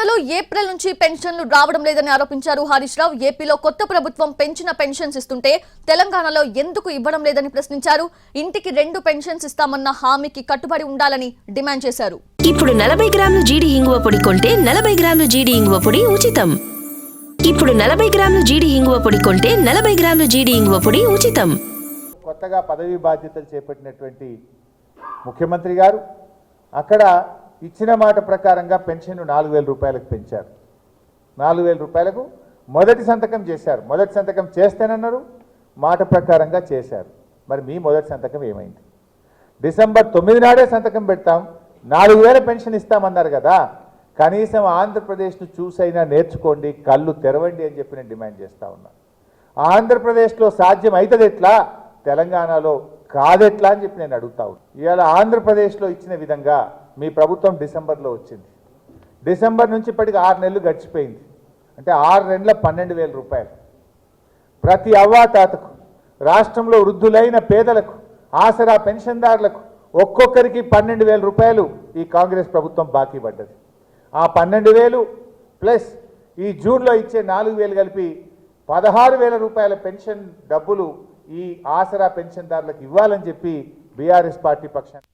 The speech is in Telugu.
తెలంగాణలో ఏప్రిల్ నుంచి పెన్షన్లు రావడం లేదని ఆరోపించారు హరీష్ రావు. ఏపీలో కొత్త ప్రభుత్వం పెంచిన పెన్షన్స్ ఇస్తుంటే తెలంగాణలో ఎందుకు ఇవ్వడం లేదని ప్రశ్నించారు. ఇంటికి 2 పెన్షన్స్ ఇస్తామన్న హామీకి కట్టుబడి ఉండాలని డిమాండ్ చేశారు. ఇప్పుడు 40 గ్రాముల జీడి ఇంగువ పొడి కొంటే 40 గ్రాముల జీడి ఇంగువ పొడి ఉచితం. ఇప్పుడు 40 గ్రాముల జీడి ఇంగువ పొడి కొంటే 40 గ్రాముల జీడి ఇంగువ పొడి ఉచితం. కొత్తగా పదవి బాధ్యతలు చేపట్టినటువంటి ముఖ్యమంత్రి గారు అక్కడ ఇచ్చిన మాట ప్రకారంగా పెన్షన్ 4000 రూపాయలకు పెంచారు. 4000 రూపాయలకు మొదటి సంతకం చేశారు. మొదటి సంతకం చేస్తేనన్నారు, మాట ప్రకారంగా చేశారు. మరి మీ మొదటి సంతకం ఏమైంది? డిసెంబర్ 9 నాడే సంతకం పెడతాం, 4000 పెన్షన్ ఇస్తామన్నారు కదా, కనీసం ఆంధ్రప్రదేశ్ను చూసైనా నేర్చుకోండి, కళ్ళు తెరవండి అని చెప్పి నేను డిమాండ్ చేస్తూ ఉన్నా. ఆంధ్రప్రదేశ్లో సాధ్యం అవుతుంది ఎట్లా, తెలంగాణలో కాదెట్లా అని చెప్పి నేను అడుగుతా ఉన్నా. ఇవాళ ఆంధ్రప్రదేశ్లో ఇచ్చిన విధంగా మీ ప్రభుత్వం డిసెంబర్లో వచ్చింది. డిసెంబర్ నుంచి ఇప్పటికి 6 నెలలు గడిచిపోయింది. అంటే 6 నెలల 12,000 రూపాయలు ప్రతి అవ్వాతాతకు, రాష్ట్రంలో వృద్ధులైన పేదలకు, ఆసరా పెన్షన్దారులకు ఒక్కొక్కరికి 12,000 రూపాయలు ఈ కాంగ్రెస్ ప్రభుత్వం బాకీ పడ్డది. ఆ 12,000 ప్లస్ ఈ జూన్లో ఇచ్చే 4,000 కలిపి 16,000 రూపాయల పెన్షన్ డబ్బులు ఈ ఆసరా పెన్షన్దారులకు ఇవ్వాలని చెప్పి బీఆర్ఎస్ పార్టీ పక్షాన్ని